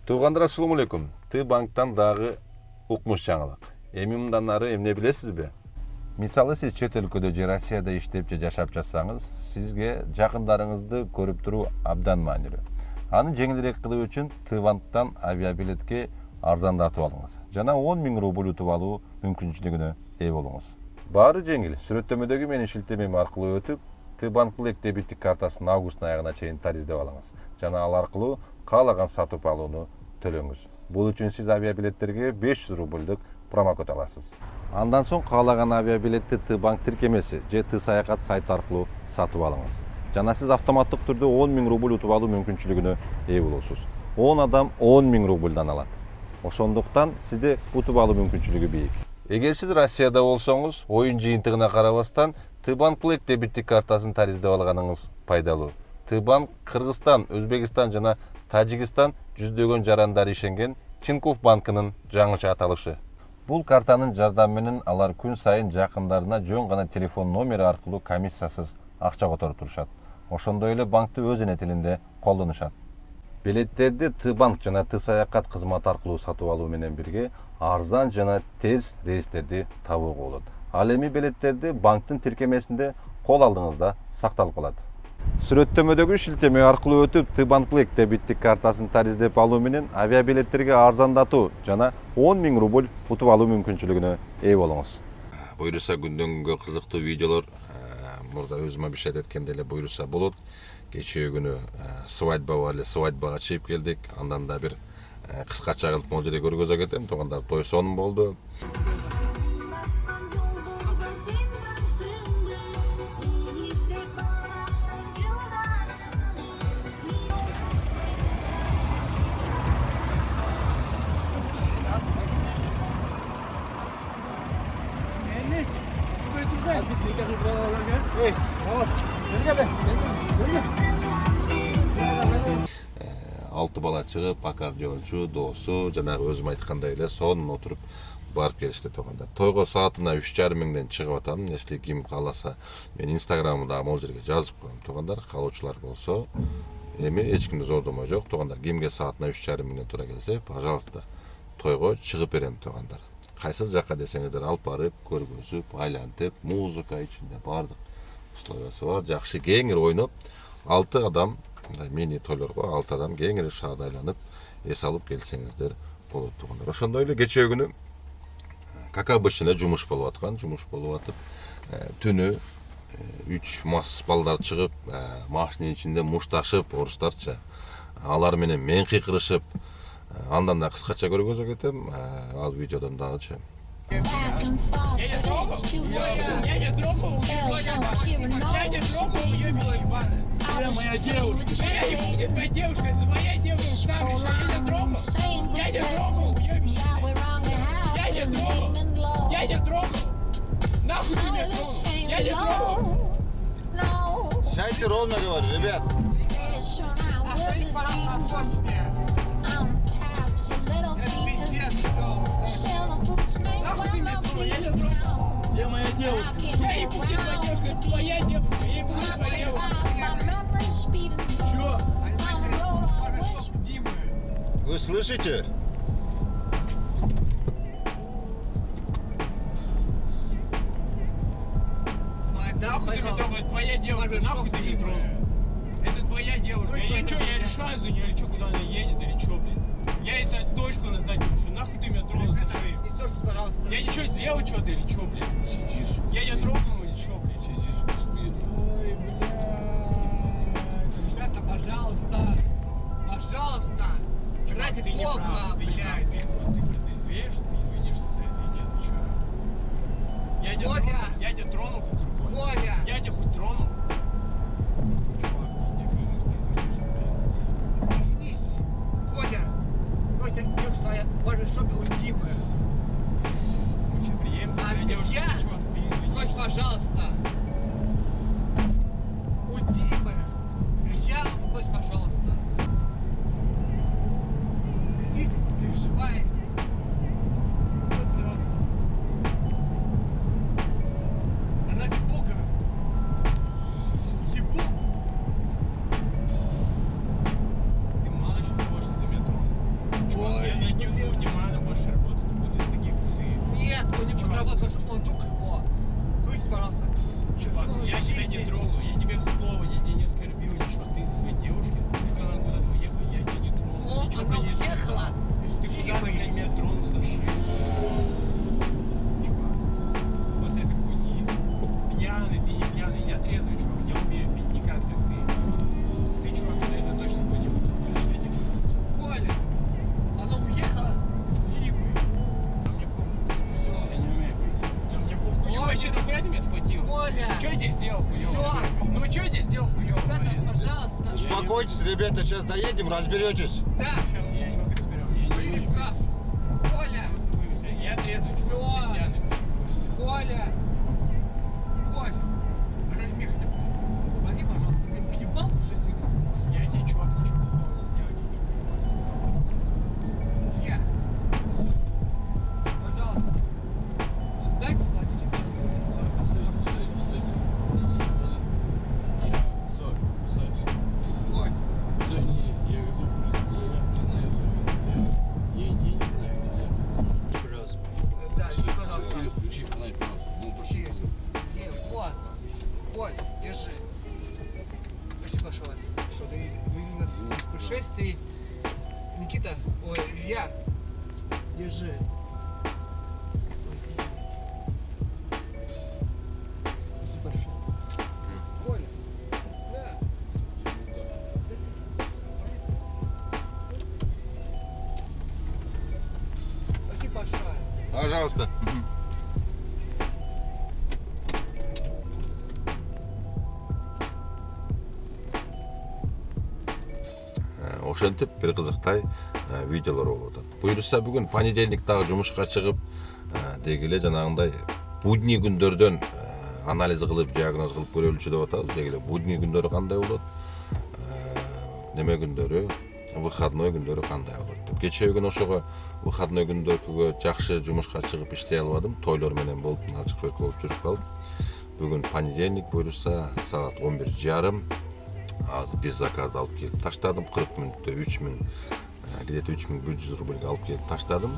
Туугандар, ассаламу алейкум. Ты банктан дагы укмуш жаңылык. Эми мындан ары эмне билесизби? Мисалы, сиз чет өлкөдө же Россияда иштеп же жашап жатсаңыз, сизге жакындарыңызды көрүп туруу абдан маанилүү. Аны жеңилирээк кылуу үчүн Тыванттан авиабилетке арзандатып алыңыз. Жана 10 000 рубль утуп алуу мүмкүнчүлүгүнө ээ болуңуз. Баары жеңил. Сүрөттөмөдөгү менин шилтемем аркылуу өтүп, Тбанк Black дебиттик картасын августтун аягына чейин тариздеп алыңыз. Жана ал аркылуу каалаган сатып алууну төлөңүз. Бул үчүн сиз авиабилеттерге 500 рубльдук промокод аласыз. Андан соң каалаган авиабилетти Тбанк тиркемеси же Т-саякат сайты аркылуу сатып алыңыз. Жана сиз автоматтык түрдө 10 000 рубль утуп алуу мүмкүнчүлүгүнө ээ болосуз. 10 адам 10 000 рубльдан алат. Ошондуктан сизде утуп алуу мүмкүнчүлүгү бийик. Эгер сиз Россияда болсоңуз, оюн жыйынтыгына карабастан Тбанк Black дебиттик картасын тариздеп алганыңыз пайдалуу. Тбанк Кыргызстан, Өзбекстан жана Тажикстан жүздөгөн жарандар ишенген Тинькофф банкынын жаңыча аталышы. Бул картанын жардамы менен алар күн сайын жакындарына жөн гана телефон номери аркылуу комиссиясыз акча которуп турушат. Ошондой эле банкты өз эне тилинде колдонушат. Билеттерди Тбанк жана Т-саякат кызматы аркылуу сатып алуу менен бирге арзан жана тез рейстерди табууга болот. Ал эми билеттерди банктын тиркемесинде кол алдыңызда сакталып калат. Сүрөттөмөдөгү шилтеме аркылуу өтүп Тбанк Black дебиттик картасын тариздеп алуу менен авиабилеттерге арзандатуу жана 10 000 рубль утуп алуу мүмкүнчүлүгүнө ээ болуңуз. Буйруса күндөн күнгө кызыктуу видеолор мурда өзүм обещать эткендей эле буйруса болот. Кечээ күнү свадьба бар эле, свадьбага чыгып келдик. Андан да бир кыскача кылып могу жерде көргөзө кетем. Туугандар, той сонун болду. Алты бала чыгып, аккордеончу, доосу, жанагы өзүм айткандай эле сонун отуруп барып келишти туугандар. Тойго саатына 3,5 миңден чыгып атам. Если ким кааласа, мен инстаграмда могу жерге жазып коем туугандар. Каалоочулар болсо, эми эч кимди зордомой жок туугандар. Кимге саатына 3,5 миңден туура келсе, пожалуйста, тойго чыгып берем туугандар. Кайсы жакка десеңиздер алып барып, көргөзүп, айлантып, музыка ичинде бардык условиясы бар. Жакшы кеңири ойноп, 6 адам, мини тойлорго 6 адам кеңири шаарда айланып, эс алып келсеңиздер болот туугандар. Ошондой эле кечээ күнү как обычно жумуш болуп аткан, атып, түнү 3 мас балдар чыгып, машинанын ичинде мушташып, орустарча, алар менен мен кыйкырышып, андан да кыскача көргөзө кетем, ал видеодон дагычы. Моя девушка. Я не буду твоя девушка, это моя девушка. Сам решил. Я не трогал. Я не трогал. Я не трогал. Нахуй ты меня трогал. Я не трогал. Сядьте ровно, говорю, ребят. Охренеть, пора Нахуй ты меня трогал. Я не трогал. Где моя девушка? Я не буду твоя девушка, это твоя девушка. Я не буду твоя девушка. Вы слышите? Нахуй ты меня трогал, твоя девушка, нахуй ты меня трогал. Это твоя девушка, я что, я решаю за нее или что, куда она едет или что, блин? Я это точку на сдать хочу, нахуй ты меня трогал за шею? Не ссорьтесь, пожалуйста. Я ничего сделал что-то или что, блин? Сиди, сука. Я тебя трогал или что, блин? Сиди, сука, спи. Ой, блядь. Ребята, пожалуйста, пожалуйста, ради Ты не Бога, прав, блядь. ты протрезвеешь, ты извинишься за это и нет, за что? Коля! Я тебя тронул хоть рукой? Коля! Я тебя хоть тронул? Чувак, я тебе клянусь, ты извинишься за это. Вернись! Коля! Костя, девушка твоя в барбершопе у Димы. Мы сейчас приедем, А твоя девушка, я? чувак, ты извинишься. Кость, пожалуйста! тех слов, я тебя не оскорбил, ничего. Ты за своей девушки, девушка, она куда-то уехала, я тебя не тронул. О, ничего она бы не уехала сказал. с Ты куда-то, Димой. блядь, меня тронул за шею. Чувак, после этой хуйни, пьяный ты, не пьяный, я трезвый, чувак, я умею пить не как ты. Ты, чувак, за это точно хуйни поставляешь, я тебе говорю. Коля, она уехала с Димой. Да мне похуй. Я не умею пить. Да мне похуй. Хуёво, вообще нахуя ты меня схватил? Коля! Что я тебе сделал, хуёво? Всё. Ну что я тебе сделал, хуёво? Ребята, пожалуйста. Успокойтесь, ребята, сейчас доедем, разберетесь. Да, Сейчас я, чувак, разберемся. ты прав. Коля, Я трезвый, Всё. чувак, я пьяный. Коля. Коль, размей хотя бы. Отвози, пожалуйста. Блин, въебал уже сюда. Я тебе, чувак, ничего плохого не сделал, я тебе ничего плохого не сказал. Я. Пожалуйста. Дайте водителю, Коль, да, иди, пожалуйста. Включи, где? Вот. Коль, держи. Спасибо большое вас, что довезли нас из путешествий. Никита, ой, Илья, держи. Спасибо большое. Коля, да. Спасибо большое. Пожалуйста. Ошентип бир кызыктай видеолор болуп атат. Буюрса бүгүн понедельник дагы жумушка чыгып, деги эле жанагындай будний күндөрдөн анализ кылып, диагноз кылып көрөлүчү деп атабыз. Деги эле будний күндөрү кандай болот? Неме күндөрү, выходной күндөрү кандай болот деп. Кечээ күн ошого выходной күндөркүгө жакшы жумушка чыгып иштей албадым. Тойлор менен болуп, ачык көрк болуп жүрүп калдым. Бүгүн понедельник буюрса саат 11:30. Азыр бир заказды алып келип таштадым. 40 мүнөттө 3000, где-то 3100 рубльге алып келип таштадым.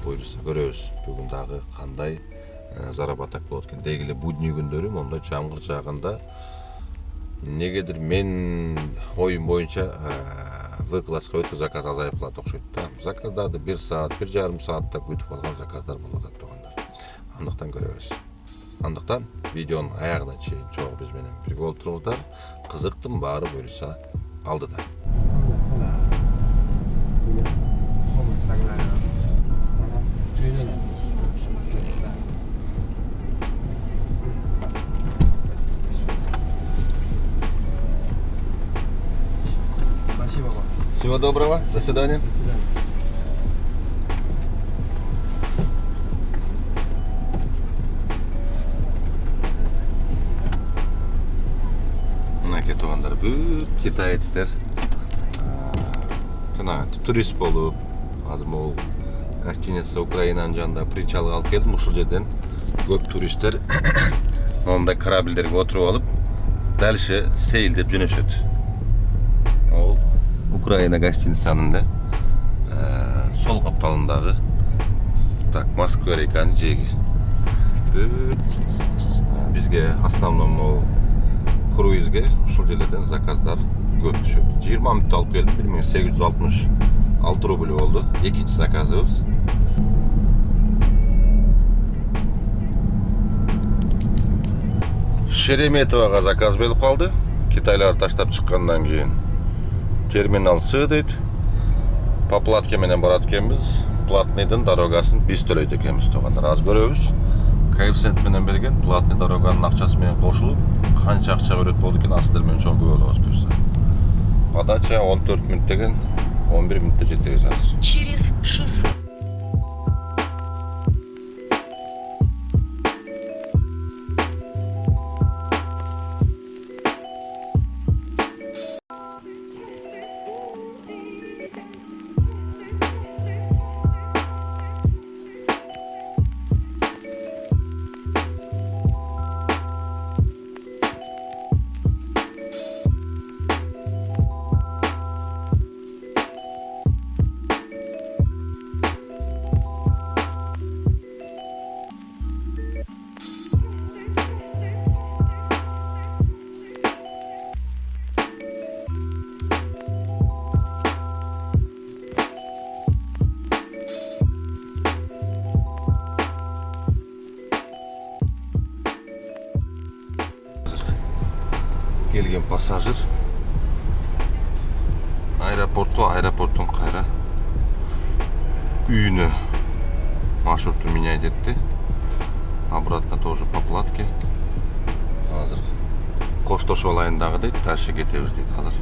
Буюрса көрөбүз бүгүн дагы кандай заработок болот экен. Деги эле будний күндөрү мондай жамгыр жааганда негедир мен оюм боюнча выкладка өтө заказ азайып калат окшойт да. Заказдарды 1 саат, 1,5 саатта күтүп алган заказдар болуп атат тугандар. Андыктан көрөбүз. Андыктан видеонун аягына чейин чогуу биз менен бирге болуп туруңуздар. Кызыктын баары буюрса алдыда. Спасибо вам. Всего доброго, до свидания. До свидания. Мынакей туугандар, бүт китаецтер жана турист болуп, азыр могул гостиница Украинанын жанында причалга алып келдим. Ушул жерден көп туристтер мондай корабльдерге отуруп алып, дальше сейилдеп жөнөшөт. Ол Украина гостиницанын да сол капталындагы Москва реканын жеги. Бизге основном могул круизге ушул жерлерден заказдар көп түшөт. 20 мүнөттө алып келдим, 1866 рубль болду. Экинчи заказыбыз. Шереметовага заказ берип калды. Китайлар таштап чыккандан кийин терминал С дейт. По платке менен барат экенбиз. Платныйдын дорогасын биз төлөйт экенбиз тугандар. Азыр көрөбүз. Коэффициент менен берген платный дороганын акчасы менен кошулуп, канча акча берет болду экен, сиздер менен чогуу болобуз буюрса. Подача 14 мүнөт деген 11 мүнөттө жетебиз азыр. Через 600. келген пассажир аэропорттун кайра үйүнө маршруту меняет этти. Обратно тоже по платке. Азыр коштошуп алайын дагы дейт, дальше кетебиз дейт. Азыр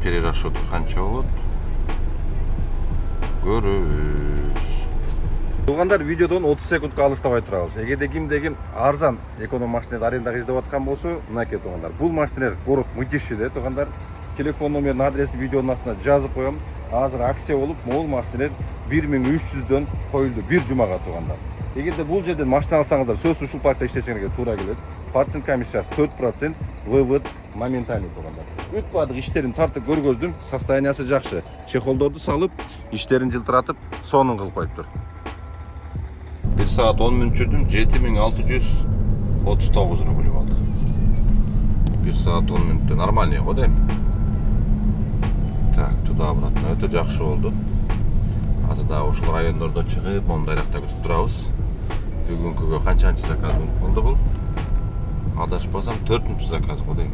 перерасчет канча болот? Көрөбүз. Туугандар, видеодон 30 секундка алыстабай турабыз. Эгерде кимде арзан эконом машинелерди арендага издеп аткан болсо, мынакей туугандар. Бул машинелер город Мытищиде, туугандар. Телефон номерин, адресин видеонун астына жазып коем. Азыр акция болуп, могул машинелер 1300дөн коюлду бир жумага туугандар. Эгерде бул жерден машина алсаңыздар, сөзсүз ушул паркта иштесеңерге туура келет. Парктын комиссиясы 4%, вывод моментальный туугандар. Бүт баардык иштерин тартып көргөздүм, состояниясы жакшы. Чехолдорду салып, иштерин жылтыратып, сонун кылып коюптур. 1 saat 10 minut жүрдüm, 7639 рубль болду. 1 saat 10 minutта нормальный го дейм. Так, туда-обратно өтө жакшы болду. Азыр дагы ушул райондордо чыгып, мондайлакта күтүп турабыз. Бүгүнкүгө канчанчы заказ болду бул? Адашпасам 4-чү заказ го дейм.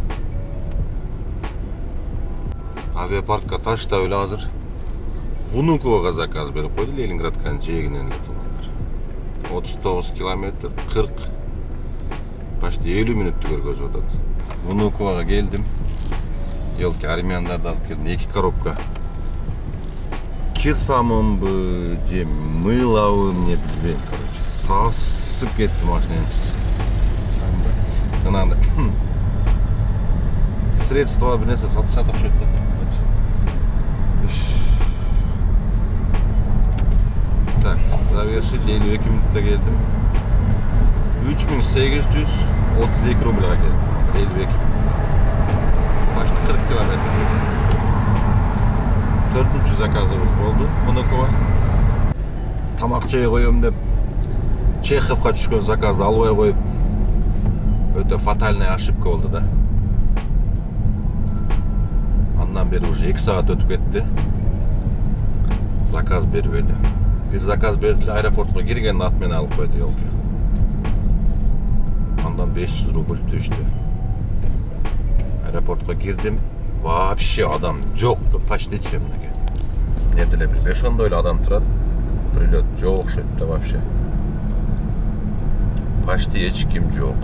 Авиапаркка ташта эле азыр Внукового заказ берип койду, Ленинградканын жээгинен эле туугандар. 39 километр, 40, почти 50 минутту көргөзүп атат. Внукового келдим. Елки армяндарды алып келдим, 2 коробка. Кир самынбы, же мылабы, не билбейм, короче. Сасып кетти машинанын. Жанагындай средства bir нерсе сатышат окшойт да. Так, завершить 52 минутта келдим. 3832 рубльга келдим. 52 почти 40 километр жүрдüm. 4-чү заказыбыз болду. Внуково. Тамак жей коем деп Чеховка түшкөн заказды албай коюп, өтө фатальная ошибка болду да. Андан бери уже 2 saat өтүп кетти. Заказ бербеди. Bir заказ берди, аэропортко кирген ат менен алып койду елки. Андан 500 рубль түштү. Аэропортко кирдим, вообще адам жок, почти чемнеге. Не деле бир 5-10 эле адам турат. Прилет жок окшойт да вообще. Почти эч ким жок.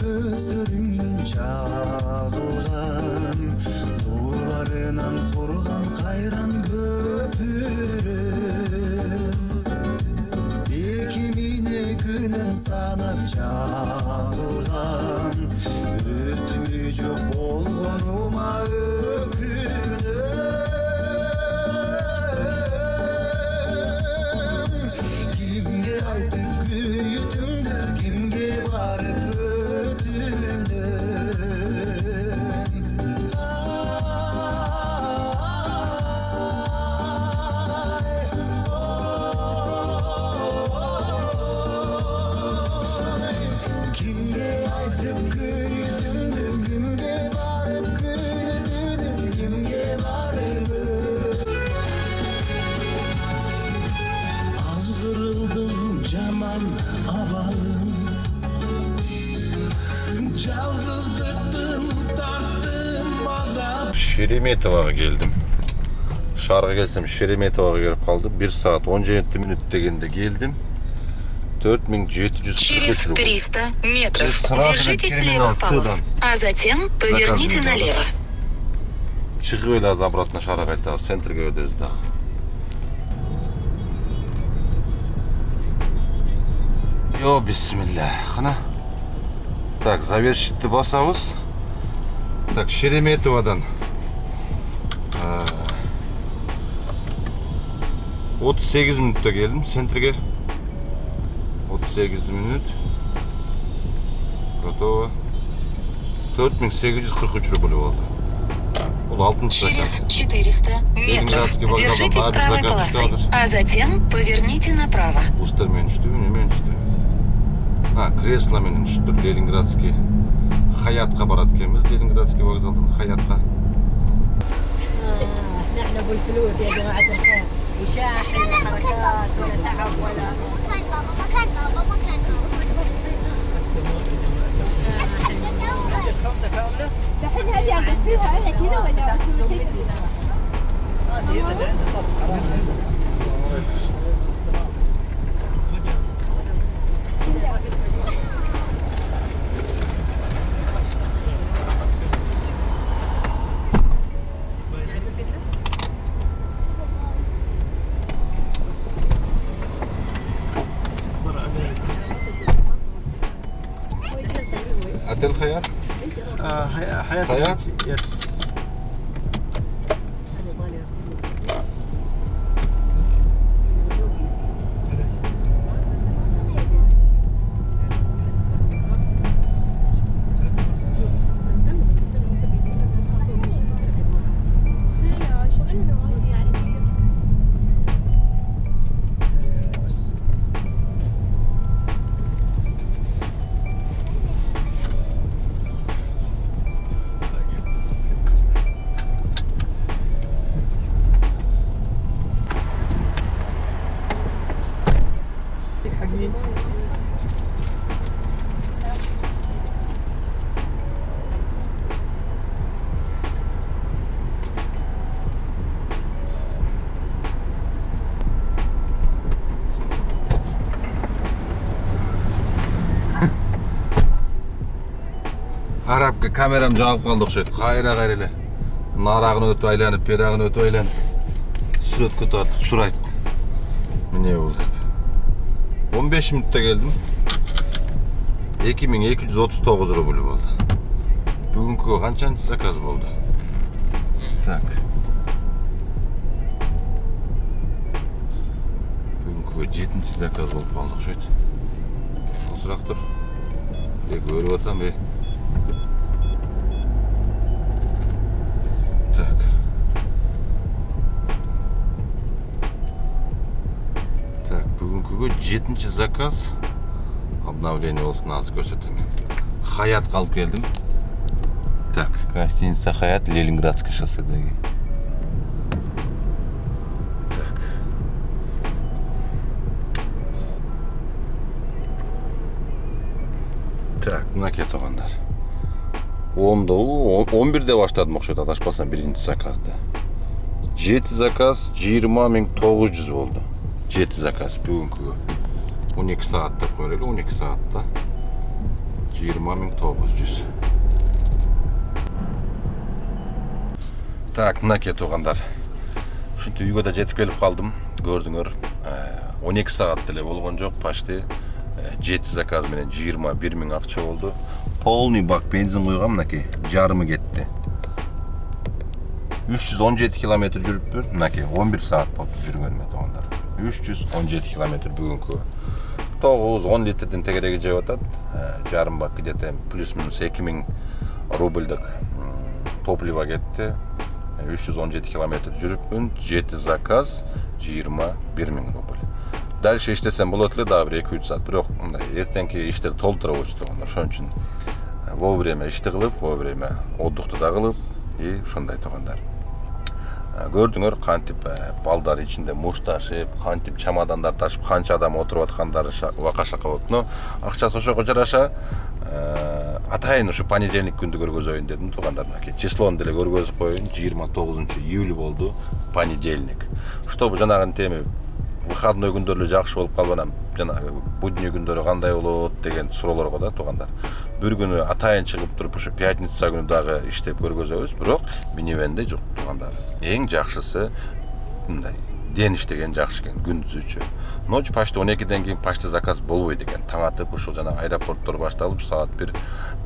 Gözlerinden çağılgan, nurlarından kurgan kayran köpürüm. Ekimine günen sanap çağılgan, ötümü çok bolgonuma ökünüm. Kimge aytıp güyütümdür, kimge varıp Шереметовага келдим. Шаарга келсем Шереметовага келип калдым. 1 saat 17 minut дегенде келдим. 4743 Через рубль. 300 метров Сразу держитесь терминал слева полос, Сыдан. а затем поверните Заказ налево. Чыгып эле азыр обратно шаарга кайтабыз, центрге өтөбүз дагы. Йо, бисмилля. Кана. Так, завершитти басабыз. Так, Шереметовадан 38 минутта келдим центрге. 38 минут. Готово. 4843 рубль болду. Бул 6-чы Через заказ. 400 метров Ленинградский вокзалда держитесь баары правой заказ полосой, çıktı а затем поверните направо. Бустер менен түштүбү, не менен түштү? Кресло менен түштүр. Ленинградский Хаятка барат экенбиз. Ленинградский вокзалдан Хаятка. نحن ابو الفلوس يا جماعه الخير وشاحن وحركات ولا تعب ولا مكان بابا مكان بابا مكان بابا خمسه كامله الحين هذه اقفلها انا كذا ولا هذه اللي عندي صف Отель Хаят? حياه حياة؟ يس Arapka kameram jağıp kaldık şöyle. Kayra gayrele. Narağını ötü aylanıp, perağını ötü aylanıp. Süret kötü atıp surayt. Ne oldu? 15 minutta geldim. 2239 rubl oldu. Bugünkü kanchanchi zakaz oldu? Tak. Bugünkü 7-ci zakaz oldu kaldık şöyle. Oturak dur. Görüp atam Так. Так, бүгінгі 7-ci заказ. Обновление olsun azı көрсетемін. Хаят қалып келдім. Так, гостиница Хаят, Ленинградский шосседегі. Так. Так, мынакей туғандар. 11'de başladım okşaydı adaşpasan 1. zakazda. 7 zakaz 20.900 oldu. 7 zakaz bugünkü 12 saatte koyuyor, 12 saatte 20.900. Tak, mınakey tuğanдар. Şuntu үйгө да жетип келип калдым. Көрдүңөр, 12 saat деле болгон жок, почти 7 заказ менен 21 000 акча болду. Polni bak benzin koygan mınaki jarımı gitti. 317 kilometre жүрүп mınaki 11 saat boldu жүргөнүмө тоғандар. 317 kilometre бүгүнкү 9-10 litrдин тегереги жеп атат. Жарым бак где-то плюс-минус 2000 рубльдик топлива кетти. 317 kilometre жүрүпмүн, 7 заказ 21 000 рубль. Дальше иштесем болот эле дагы бир 2-3 саат. Бирок мындай эртеңки иштер толтура болчу тоғандар. Ошон үчүн вовремя ишти кылып, вовремя отдыхты да кылып, и ушундай тоғандар. Көрдүңөр кантип балдар ичинде муш ташып, кантип чамадандар ташып, канча адам отуруп аткандары вака-шака болуп. Но акчасы ошого жараша атайын ушу понедельник күндү көргөзөйүн дедим тугандар. Числону деле көргөзүп коеюн. 29-июль болду, понедельник. Чтобы жанагы теми выходной күндөрү жакшы болуп калып анан жанагы будний күндөрү кандай болот деген суроолорго да тугандар. Бир күнү атайын чыгып туруп ушу пятница күнү дагы иштеп көргөзөбүз, бирок минивенде жок тугандар. Эң жакшысы мындай ден иштеген жакшы экен күндүзүчө. Ночь почти 12ден кийин почти заказ болбойт экен. Таң атып ушул жана аэропорттор башталып саат 1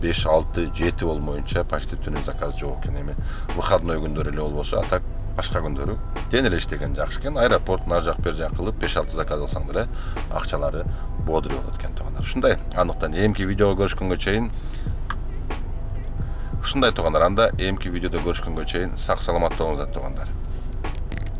5 6 7 болмоюнча почти түнү заказ жок экен. Эми выходной күндөрү эле болбосо, атак башка күндөрү ден эле иштеген жакшы экен. Аэропорт нар жак бер жак кылып 5-6 заказ алсаң деле акчалары бодри болот экен тугандар. Ушундай. Андыктан эмки видеого көрүшкөнгө чейин ушундай тугандар. Анда эмки видеодо көрүшкөнгө чейин сак саламат болуңуздар тугандар.